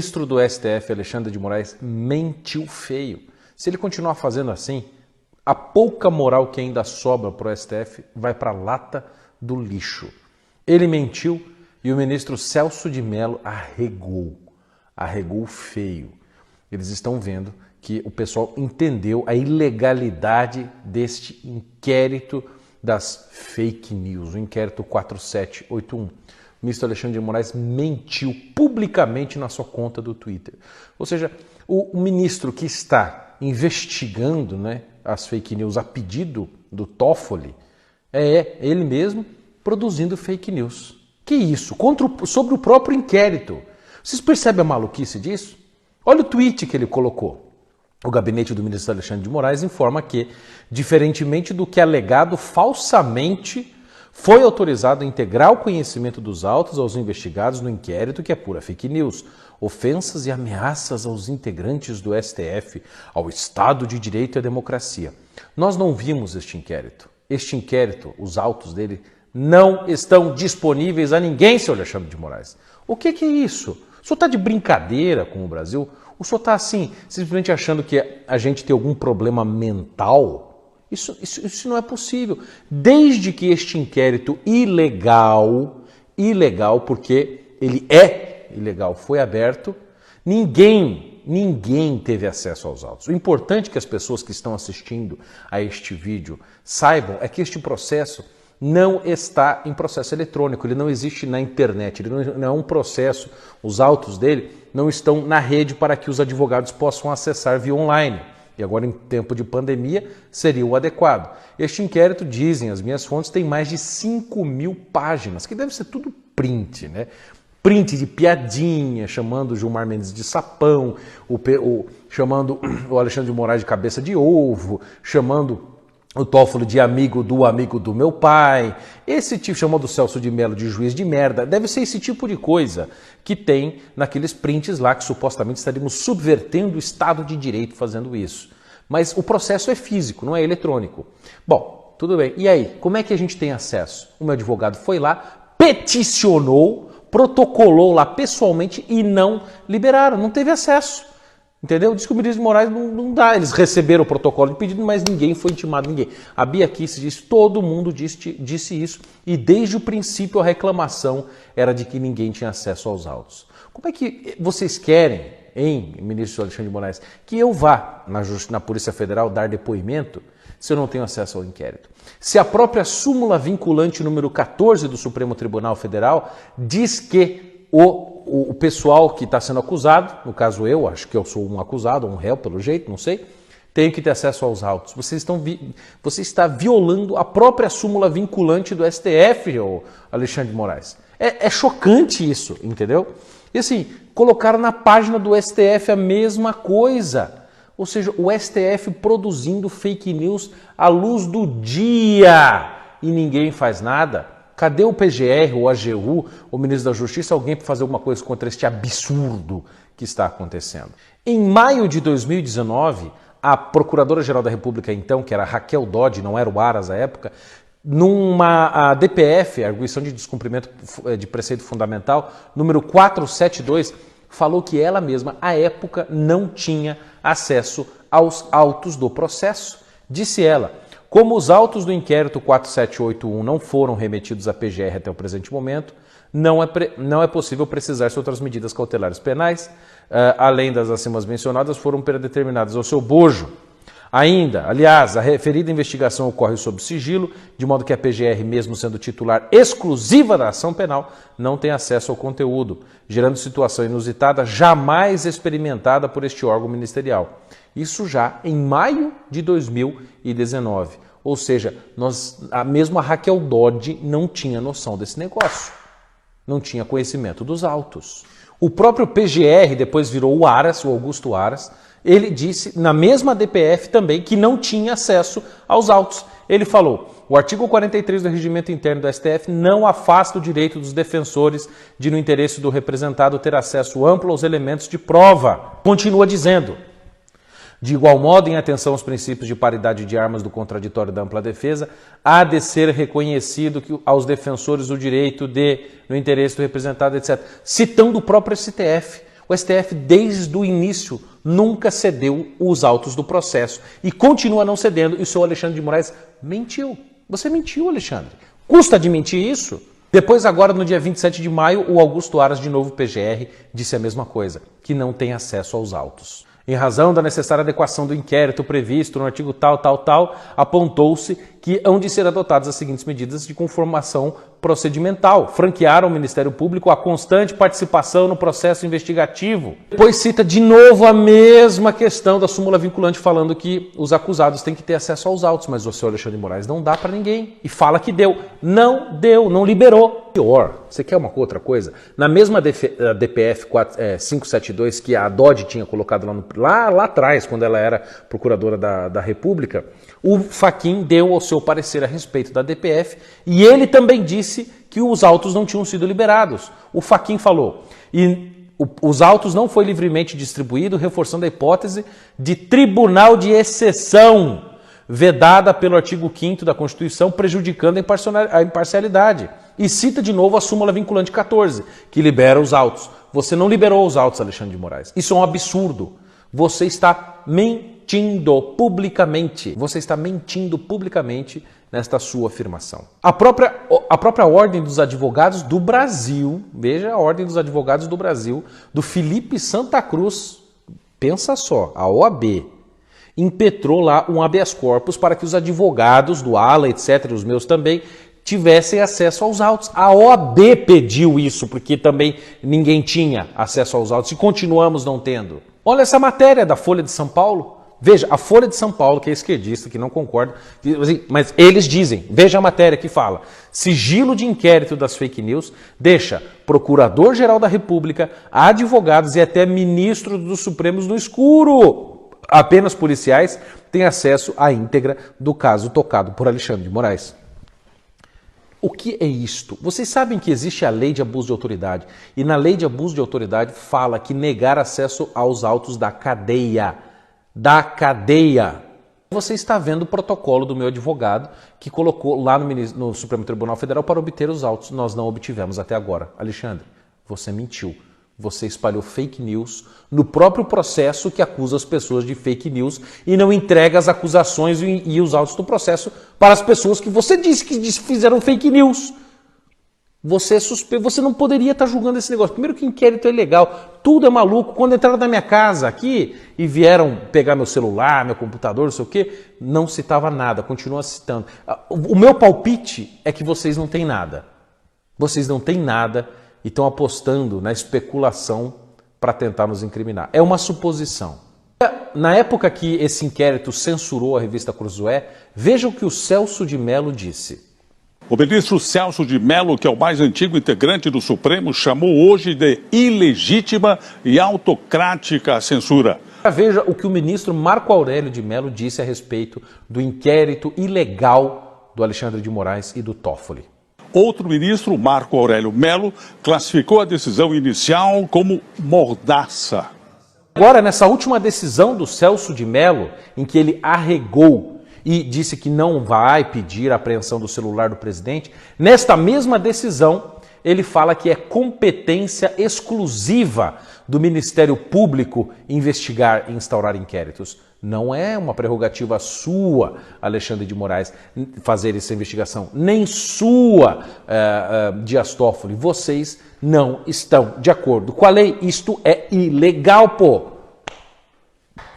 ministro do STF, Alexandre de Moraes, mentiu feio. Se ele continuar fazendo assim, a pouca moral que ainda sobra para o STF vai para a lata do lixo. Ele mentiu e o ministro Celso de Mello arregou feio. Eles estão vendo que o pessoal entendeu a ilegalidade deste inquérito das fake news, o inquérito 4781. O ministro Alexandre de Moraes mentiu publicamente na sua conta do Twitter. Ou seja, o ministro que está investigando, né, as fake news a pedido do Toffoli é ele mesmo produzindo fake news. Que isso? Sobre o próprio inquérito. Vocês percebem a maluquice disso? Olha o tweet que ele colocou. O gabinete do ministro Alexandre de Moraes informa que, diferentemente do que é alegado falsamente, foi autorizado a integrar o conhecimento dos autos aos investigados no inquérito, que é pura fake news, ofensas e ameaças aos integrantes do STF, ao Estado de Direito e à democracia. Nós não vimos este inquérito. Este inquérito, os autos dele, não estão disponíveis a ninguém, senhor Alexandre de Moraes. O que é isso? O senhor está de brincadeira com o Brasil? O senhor está assim, simplesmente achando que a gente tem algum problema mental? Isso não é possível. Desde que este inquérito ilegal, porque ele é ilegal, foi aberto, ninguém teve acesso aos autos. O importante que as pessoas que estão assistindo a este vídeo saibam é que este processo não está em processo eletrônico, ele não existe na internet, ele não é um processo, os autos dele não estão na rede para que os advogados possam acessar via online. E agora, em tempo de pandemia, seria o adequado. Este inquérito, dizem as minhas fontes, tem mais de 5.000 páginas, que deve ser tudo print, né? Print de piadinha, chamando o Gilmar Mendes de sapão, chamando o Alexandre de Moraes de cabeça de ovo, chamando o Toffoli de amigo do meu pai, esse tipo, chamando o Celso de Mello de juiz de merda, deve ser esse tipo de coisa que tem naqueles prints lá que supostamente estaríamos subvertendo o Estado de Direito fazendo isso. Mas o processo é físico, não é eletrônico. Bom, tudo bem. E aí, como é que a gente tem acesso? O meu advogado foi lá, peticionou, protocolou lá pessoalmente e não liberaram, não teve acesso. Entendeu? Diz que o ministro de Moraes não dá. Eles receberam o protocolo de pedido, mas ninguém foi intimado, ninguém. A Bia Kicis disse, todo mundo disse isso. E desde o princípio a reclamação era de que ninguém tinha acesso aos autos. Como é que vocês querem, hein, ministro Alexandre de Moraes, que eu vá na Polícia Federal dar depoimento se eu não tenho acesso ao inquérito? Se a própria súmula vinculante número 14 do Supremo Tribunal Federal diz que o pessoal que está sendo acusado, no caso eu, acho que eu sou um acusado, um réu pelo jeito, não sei, tenho que ter acesso aos autos. Você está violando a própria súmula vinculante do STF, Alexandre de Moraes. É chocante isso, entendeu? E assim, colocaram na página do STF a mesma coisa. Ou seja, o STF produzindo fake news à luz do dia e ninguém faz nada. Cadê o PGR, o AGU, o ministro da Justiça, alguém para fazer alguma coisa contra este absurdo que está acontecendo? Em maio de 2019, a Procuradora-Geral da República, então, que era Raquel Dodge, não era o Aras à época, numa DPF, Arguição de Descumprimento de Preceito Fundamental, número 472, falou que ela mesma, à época, não tinha acesso aos autos do processo. Disse ela, como os autos do inquérito 4781 não foram remetidos à PGR até o presente momento, não é possível precisar se outras medidas cautelares penais, além das acima mencionadas, foram predeterminadas ao seu bojo. Ainda, aliás, a referida investigação ocorre sob sigilo, de modo que a PGR, mesmo sendo titular exclusiva da ação penal, não tem acesso ao conteúdo, gerando situação inusitada jamais experimentada por este órgão ministerial. Isso já em maio de 2019. Ou seja, mesmo a Raquel Dodge não tinha noção desse negócio. Não tinha conhecimento dos autos. O próprio PGR, depois virou o Aras, o Augusto Aras, ele disse na mesma DPF também que não tinha acesso aos autos. Ele falou, o artigo 43 do Regimento Interno do STF não afasta o direito dos defensores de, no interesse do representado, ter acesso amplo aos elementos de prova. Continua dizendo, de igual modo, em atenção aos princípios de paridade de armas do contraditório da ampla defesa, há de ser reconhecido aos defensores o direito de, no interesse do representado, etc. Citando o próprio STF. O STF, desde o início, nunca cedeu os autos do processo e continua não cedendo. E o senhor Alexandre de Moraes mentiu. Você mentiu, Alexandre. Custa admitir isso? Depois, agora, no dia 27 de maio, o Augusto Aras, de novo PGR, disse a mesma coisa, que não tem acesso aos autos. Em razão da necessária adequação do inquérito previsto no artigo tal, apontou-se que hão de ser adotadas as seguintes medidas de conformação procedimental. Franquear ao Ministério Público a constante participação no processo investigativo. Depois cita de novo a mesma questão da súmula vinculante, falando que os acusados têm que ter acesso aos autos, mas o senhor Alexandre de Moraes não dá para ninguém. E fala que deu. Não deu, não liberou. Pior, você quer uma outra coisa? Na mesma DPF 572 que a Dodge tinha colocado lá atrás, quando ela era procuradora da República, o Fachin deu o seu parecer a respeito da DPF e ele também disse que os autos não tinham sido liberados. O Fachin falou, os autos não foi livremente distribuído, reforçando a hipótese de tribunal de exceção, vedada pelo artigo 5º da Constituição, prejudicando a imparcialidade. E cita de novo a súmula vinculante 14, que libera os autos. Você não liberou os autos, Alexandre de Moraes. Isso é um absurdo. Você está mentindo publicamente. Você está mentindo publicamente nesta sua afirmação. A própria Ordem dos Advogados do Brasil, veja a Ordem dos Advogados do Brasil, do Felipe Santa Cruz, pensa só, a OAB, impetrou lá um habeas corpus para que os advogados do ALA, etc., os meus também, tivessem acesso aos autos. A OAB pediu isso, porque também ninguém tinha acesso aos autos e continuamos não tendo. Olha essa matéria da Folha de São Paulo. Veja, a Folha de São Paulo, que é esquerdista, que não concorda, mas eles dizem, veja a matéria que fala, sigilo de inquérito das fake news deixa Procurador-Geral da República, advogados e até ministros dos Supremos no escuro. Apenas policiais têm acesso à íntegra do caso tocado por Alexandre de Moraes. O que é isto? Vocês sabem que existe a lei de abuso de autoridade e na lei de abuso de autoridade fala que negar acesso aos autos da cadeia. Você está vendo o protocolo do meu advogado que colocou lá no Supremo Tribunal Federal para obter os autos. Nós não obtivemos até agora. Alexandre, você mentiu. Você espalhou fake news no próprio processo que acusa as pessoas de fake news e não entrega as acusações e os autos do processo para as pessoas que você disse que fizeram fake news. Você não poderia estar julgando esse negócio. Primeiro que o inquérito é ilegal, tudo é maluco. Quando entraram na minha casa aqui e vieram pegar meu celular, meu computador, não sei o quê, não citava nada, continua citando. O meu palpite é que vocês não têm nada. Vocês não têm nada e estão apostando na especulação para tentar nos incriminar. É uma suposição. Na época que esse inquérito censurou a revista Cruzoé, veja o que o Celso de Mello disse. O ministro Celso de Mello, que é o mais antigo integrante do Supremo, chamou hoje de ilegítima e autocrática a censura. Veja o que o ministro Marco Aurélio de Mello disse a respeito do inquérito ilegal do Alexandre de Moraes e do Toffoli. Outro ministro, Marco Aurélio Mello, classificou a decisão inicial como mordaça. Agora, nessa última decisão do Celso de Mello, em que ele arregou e disse que não vai pedir a apreensão do celular do presidente, nesta mesma decisão, ele fala que é competência exclusiva do Ministério Público investigar e instaurar inquéritos. Não é uma prerrogativa sua, Alexandre de Moraes, fazer essa investigação, nem sua, Dias Toffoli. Vocês não estão de acordo com a lei. Isto é ilegal, pô.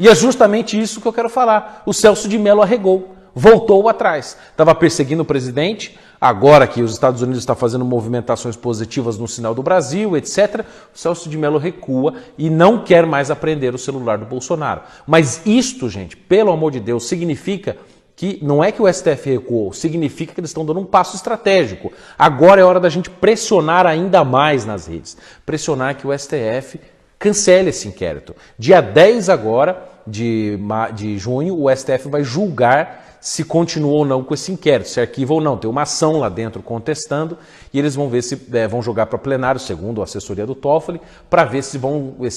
E é justamente isso que eu quero falar. O Celso de Mello arregou, voltou atrás. Estava perseguindo o presidente, agora que os Estados Unidos estão fazendo movimentações positivas no sinal do Brasil, etc., o Celso de Mello recua e não quer mais apreender o celular do Bolsonaro. Mas isto, gente, pelo amor de Deus, significa que não é que o STF recuou, significa que eles estão dando um passo estratégico. Agora é hora da gente pressionar ainda mais nas redes. Pressionar que o STF cancele esse inquérito. Dia 10 agora de junho, o STF vai julgar se continua ou não com esse inquérito, se arquiva ou não. Tem uma ação lá dentro contestando e eles vão ver se vão jogar para plenário, segundo a assessoria do Toffoli, para ver se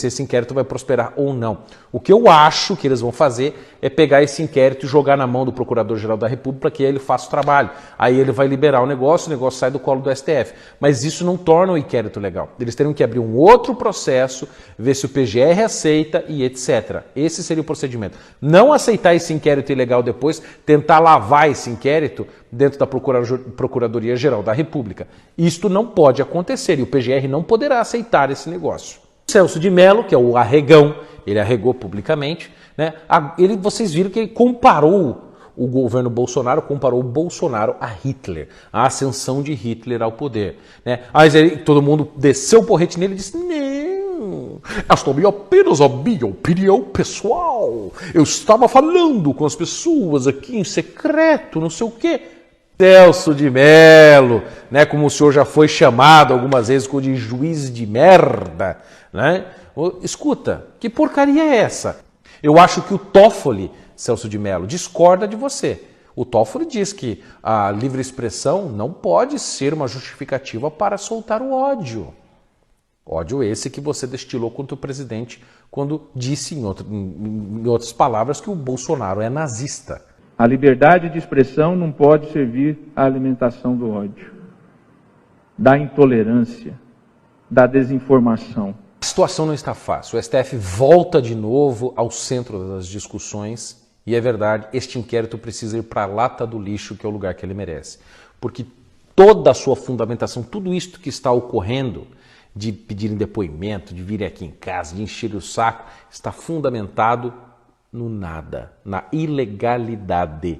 esse inquérito vai prosperar ou não. O que eu acho que eles vão fazer é pegar esse inquérito e jogar na mão do Procurador-Geral da República para que ele faça o trabalho. Aí ele vai liberar o negócio sai do colo do STF. Mas isso não torna o inquérito legal. Eles teriam que abrir um outro processo, ver se o PGR aceita e etc. Esse seria o procedimento. Não aceitar esse inquérito ilegal depois, tentar lavar esse inquérito dentro da Procuradoria-Geral da República. Isto não pode acontecer e o PGR não poderá aceitar esse negócio. Celso de Mello, que é o arregão, ele arregou publicamente, né? Vocês viram que ele comparou o governo Bolsonaro, comparou o Bolsonaro a Hitler, a ascensão de Hitler ao poder, né? Aí todo mundo desceu o porrete nele e disse, não, esta é apenas a minha opinião pessoal, eu estava falando com as pessoas aqui em secreto, não sei o quê. Celso de Mello, né, como o senhor já foi chamado algumas vezes de juiz de merda, né? Escuta, que porcaria é essa? Eu acho que o Toffoli, Celso de Mello, discorda de você. O Toffoli diz que a livre expressão não pode ser uma justificativa para soltar o ódio. Ódio esse que você destilou contra o presidente quando disse, em outras palavras, que o Bolsonaro é nazista. A liberdade de expressão não pode servir à alimentação do ódio, da intolerância, da desinformação. A situação não está fácil. O STF volta de novo ao centro das discussões e é verdade, este inquérito precisa ir para a lata do lixo, que é o lugar que ele merece. Porque toda a sua fundamentação, tudo isto que está ocorrendo, de pedirem depoimento, de virem aqui em casa, de encher o saco, está fundamentado no nada, na ilegalidade.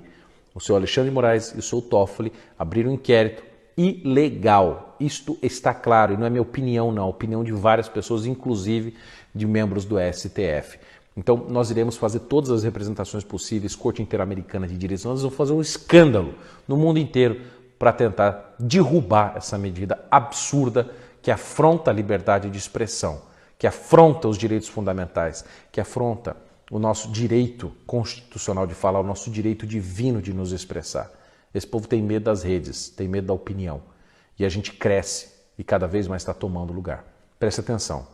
O senhor Alexandre de Moraes e o senhor Toffoli abriram um inquérito ilegal. Isto está claro e não é minha opinião não, a opinião de várias pessoas, inclusive de membros do STF. Então nós iremos fazer todas as representações possíveis, Corte Interamericana de Direitos Humanos, nós vamos fazer um escândalo no mundo inteiro para tentar derrubar essa medida absurda que afronta a liberdade de expressão, que afronta os direitos fundamentais, que afronta o nosso direito constitucional de falar, o nosso direito divino de nos expressar. Esse povo tem medo das redes, tem medo da opinião. E a gente cresce e cada vez mais está tomando lugar. Preste atenção,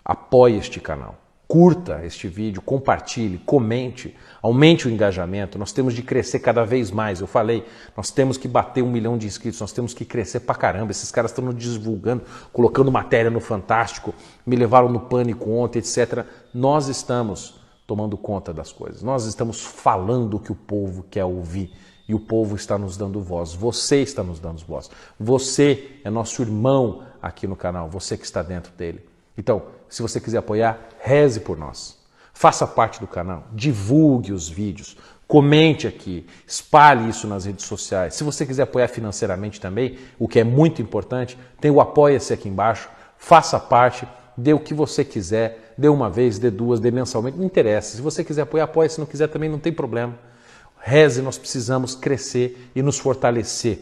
apoie este canal, curta este vídeo, compartilhe, comente, aumente o engajamento. Nós temos de crescer cada vez mais. Eu falei, nós temos que bater 1 milhão de inscritos, nós temos que crescer pra caramba. Esses caras estão nos divulgando, colocando matéria no Fantástico, me levaram no Pânico ontem, etc. Nós estamos tomando conta das coisas. Nós estamos falando o que o povo quer ouvir e o povo está nos dando voz. Você está nos dando voz. Você é nosso irmão aqui no canal, você que está dentro dele. Então, se você quiser apoiar, reze por nós. Faça parte do canal, divulgue os vídeos, comente aqui, espalhe isso nas redes sociais. Se você quiser apoiar financeiramente também, o que é muito importante, tem o Apoia-se aqui embaixo, faça parte, dê o que você quiser, dê uma vez, dê duas, dê mensalmente, não interessa. Se você quiser apoiar, apoia, se não quiser também não tem problema. Reze, nós precisamos crescer e nos fortalecer.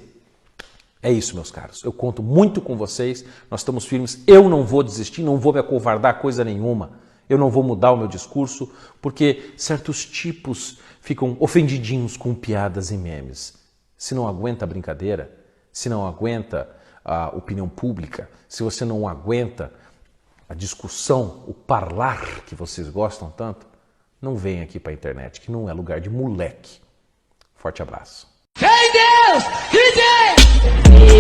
É isso, meus caros. Eu conto muito com vocês, nós estamos firmes. Eu não vou desistir, não vou me acovardar coisa nenhuma. Eu não vou mudar o meu discurso, porque certos tipos ficam ofendidinhos com piadas e memes. Se não aguenta a brincadeira, se não aguenta a opinião pública, se você não aguenta a discussão, o parlar que vocês gostam tanto, não venha aqui para a internet, que não é lugar de moleque. Forte abraço. Hey Deus! DJ!